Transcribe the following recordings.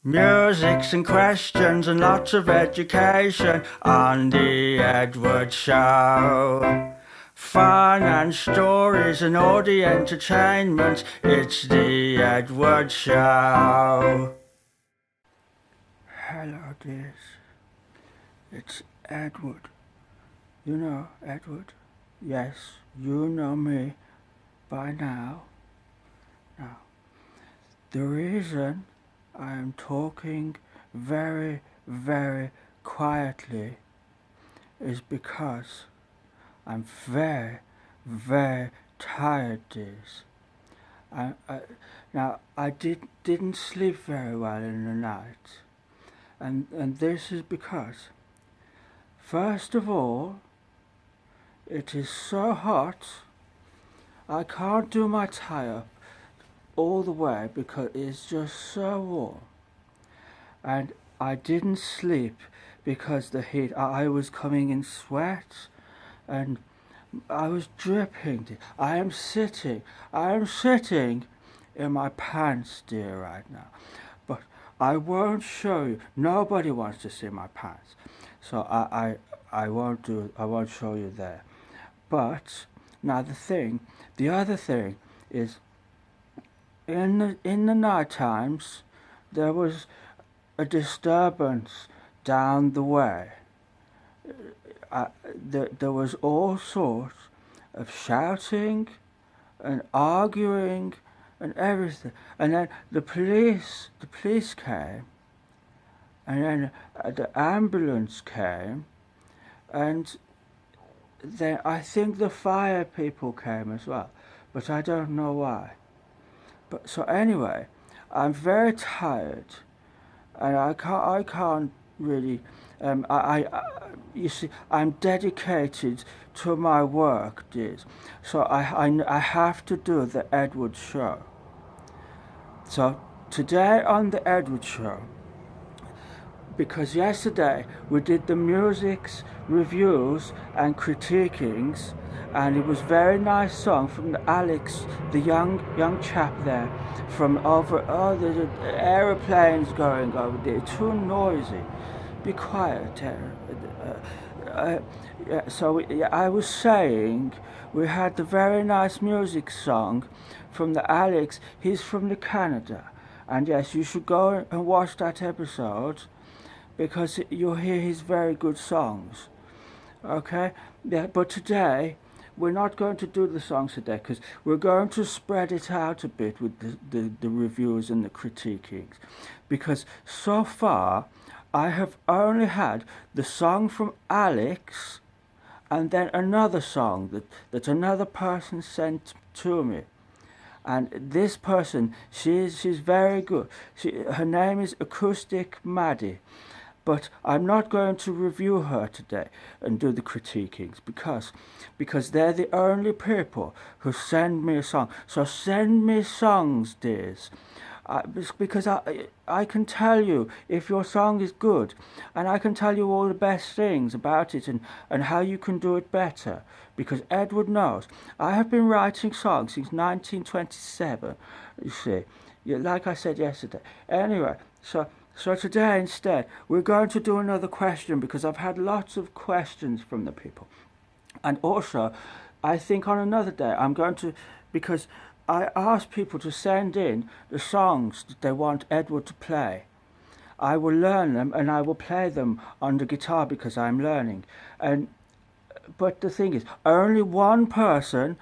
Music's and questions and lots of education on the Edward Show. Fun and stories and all the entertainment, it's the Edward Show. Hello dears, it's Edward. You know Edward? Yes, you know me by now. Now, the reason I am talking very, very quietly is because I'm very, very tired, dears. I didn't sleep very well in the night, and this is because, first of all, it is so hot. I can't do my tie-up all the way because it's just so warm, and I didn't sleep because the heat. I was coming in sweat and I was dripping. I am sitting in my pants, dear, right now, but I won't show you. Nobody wants to see my pants, so I won't show you there. But now the other thing is, in the night times, there was a disturbance down the way. There was all sorts of shouting and arguing and everything, and then the police came, and then the ambulance came, and then I think the fire people came as well, but I don't know why. But so anyway, I'm very tired, and I can't really. You see, I'm dedicated to my work, dears. So I have to do the Edward Show. So today on the Edward Show, because yesterday we did the music's reviews and critiquings, and it was very nice song from the Alex, the young chap there, from over. Oh, the aeroplanes going over there, too noisy. Be quiet. I was saying we had the very nice music song from the Alex. He's from the Canada, and yes, you should go and watch that episode, because you'll hear his very good songs. Okay? Yeah, but today we're not going to do the songs today, because we're going to spread it out a bit with the reviews and the critiquings, because so far I have only had the song from Alex and then another song that another person sent to me. And this person, she's very good. Her name is Acoustic Maddie. But I'm not going to review her today and do the critiquings because they're the only people who send me a song. So send me songs, dears. Because I can tell you if your song is good, and I can tell you all the best things about it and how you can do it better, because Edward knows. I have been writing songs since 1927, you see, like I said yesterday. Anyway, so today instead we're going to do another question, because I've had lots of questions from the people. And also, I think on another day I'm going to, because I asked people to send in the songs that they want Edward to play. I will learn them and I will play them on the guitar because I'm learning. But the thing is, only one person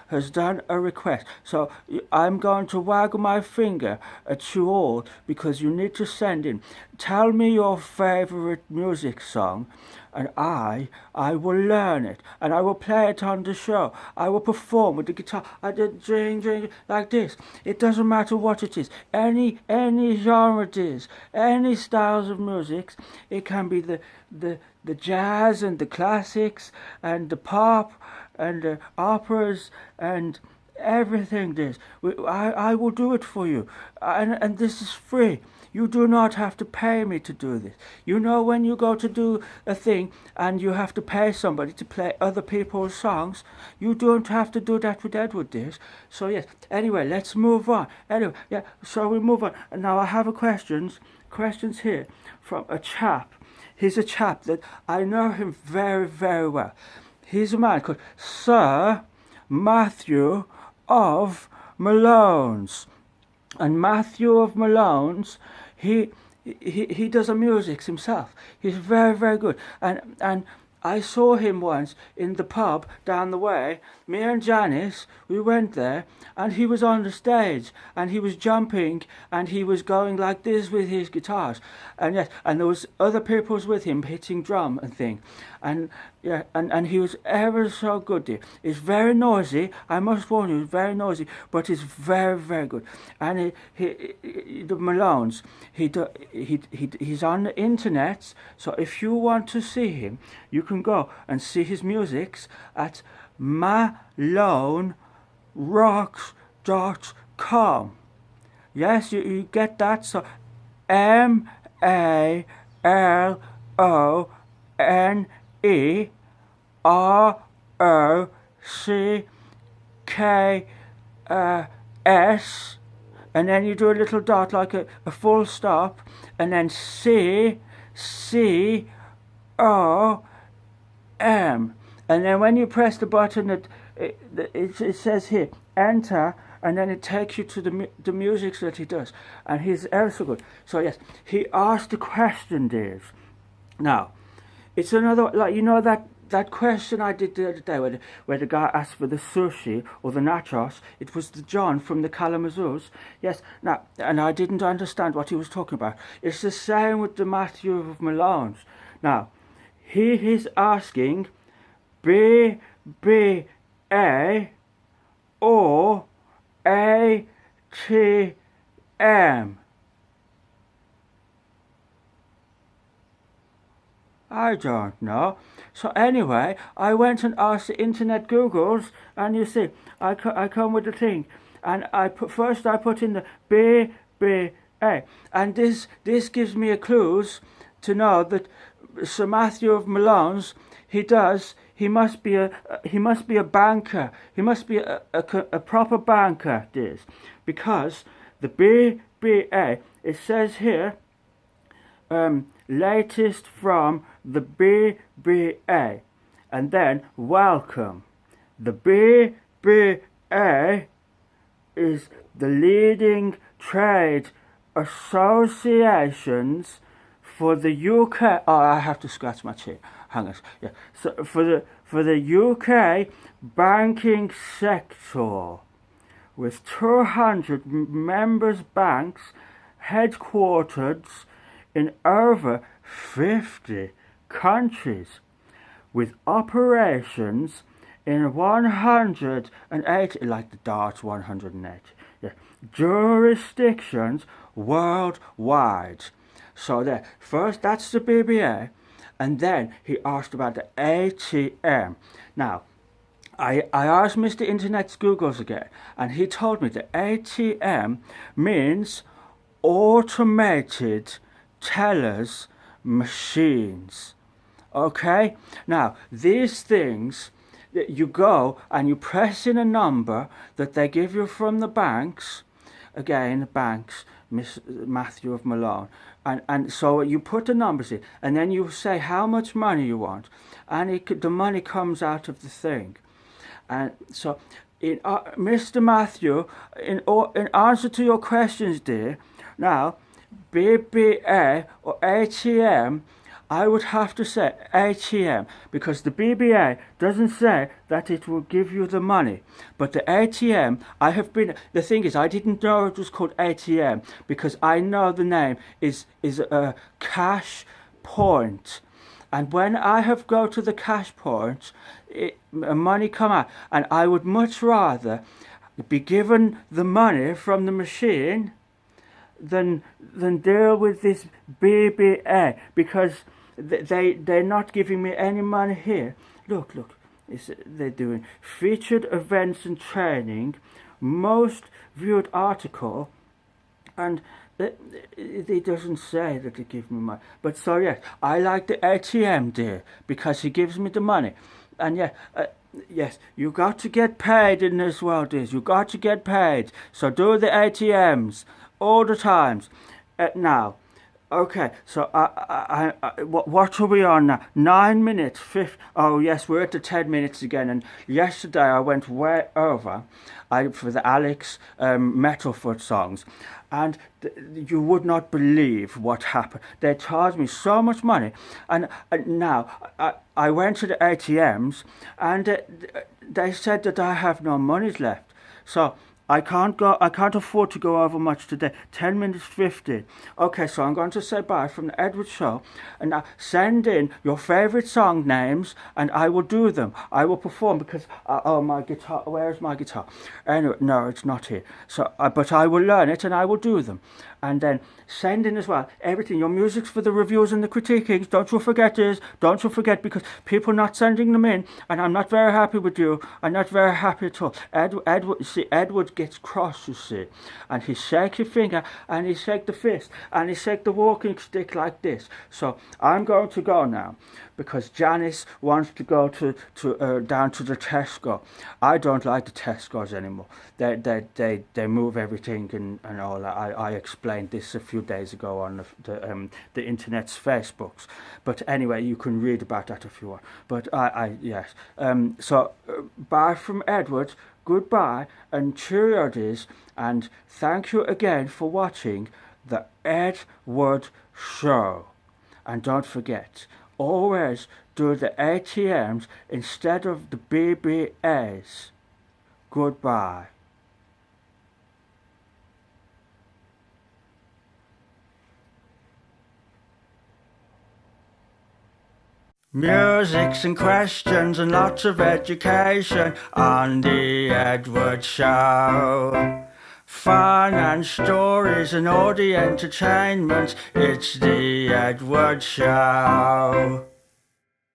has done a request. So I'm going to waggle my finger at you all, because you need to send in. Tell me your favorite music song, and I will learn it, and I will play it on the show. I will perform with the guitar. I did dring like this. It doesn't matter what it is. Any genre it is, any styles of music. It can be the jazz and the classics and the pop and the operas and everything. This I will do it for you, and this is free. You do not have to pay me to do this. You know when you go to do a thing and you have to pay somebody to play other people's songs, you don't have to do that with Edward, dears. So yes, anyway, let's move on. Anyway, yeah, so we move on. And now I have questions here from a chap. He's a chap that I know him very, very well. He's a man called Sir Matthew of Malone's. And Matthew of Malone's, he does the music himself. He's very, very good. And I saw him once in the pub down the way. Me and Janice, we went there, and he was on the stage, and he was jumping, and he was going like this with his guitars. And yes, and there was other people with him hitting drum and thing. And yeah, and he was ever so good, dear. It's very noisy, I must warn you, it's very noisy, but it's very, very good. And the Malones, he's on the internet, so if you want to see him, you can go and see his musics at malonerocks.com. Yes, you get that, so MALONEROCKS, and then you do a little dot like a full stop, and then CCOM. And then when you press the button, it says here, enter, and then it takes you to the music that he does. And he's ever so good. So yes, he asked the question, dears. Now, it's another, like, you know that question I did the other day where the guy asked for the sushi or the nachos. It was the John from the Kalamazoo's. Yes, now, and I didn't understand what he was talking about. It's the same with the Matthew of Malone's. Now, he is asking BBA or ATM. I don't know. So anyway, I went and asked the internet Googles, and you see, I come with the thing, and I put in the BBA, and this gives me a clues to know that Sir Matthew of Malone's, he must be a banker. He must be a proper banker, this, because the BBA, it says here, latest from the BBA, and then welcome. The BBA is the leading trade associations for the UK. Oh, I have to scratch my chin. Hang on. Yeah. So for the UK banking sector, with 200 members banks headquartered in over 50 countries, with operations in 180, like the darts, 180, yeah, jurisdictions worldwide. So there, first that's the BBA, and then he asked about the ATM. Now, I asked Mr. Internet's Googles again, and he told me the ATM means automated tellers machines. Okay, now these things, you go and you press in a number that they give you from the banks, again the banks, Miss Matthew of Malone, and so you put the numbers in, and then you say how much money you want, and the money comes out of the thing. And so Mr. Matthew, in answer to your questions, dear, now BBA or ATM, I would have to say ATM, because the BBA doesn't say that it will give you the money. But the ATM, the thing is, I didn't know it was called ATM, because I know the name is a cash point. And when I have go to the cash point, money come out, and I would much rather be given the money from the machine than deal with this BBA, because they're not giving me any money here. Look, they're doing featured events and training, most viewed article, and He doesn't say that he gives me money. But so, yes, I like the ATM, dear, because he gives me the money. And yes, you got to get paid in this world, dear. You got to get paid. So do the ATMs all the times. Now, okay, so what are we on now? 9 minutes, fifth. Oh yes, we're at the 10 minutes again. And yesterday I went way over, for the Alex Metalfoot songs, and you would not believe what happened. They charged me so much money, and now I went to the ATMs, and they said that I have no money left. So I can't go. I can't afford to go over much today. 10 minutes 50. Okay, so I'm going to say bye from the Edward Show, and now send in your favorite song names, and I will do them. I will perform because oh, my guitar. Where's my guitar? Anyway, no, it's not here. So, but I will learn it and I will do them, and then send in as well everything. Your music's for the reviews and the critiquings. Don't you forget this. Don't you forget, because people not sending them in, and I'm not very happy with you. I'm not very happy at all. Edward, see, Edward gets cross, you see, and he shake his finger, and he shake the fist, and he shake the walking stick like this. So I'm going to go now, because Janice wants to go to down to the Tesco. I don't like the Tesco's anymore. They move everything and all that. I explained this a few days ago on the internet's Facebooks. But anyway, you can read about that if you want. But yes. So bye from Edward. Goodbye and cheerio, dears, and thank you again for watching the Ed Wood Show. And don't forget, always do the ATMs instead of the BBAs. Goodbye. Musics and questions and lots of education on the Edward Show. Fun and stories and all the entertainment, it's the Edward Show.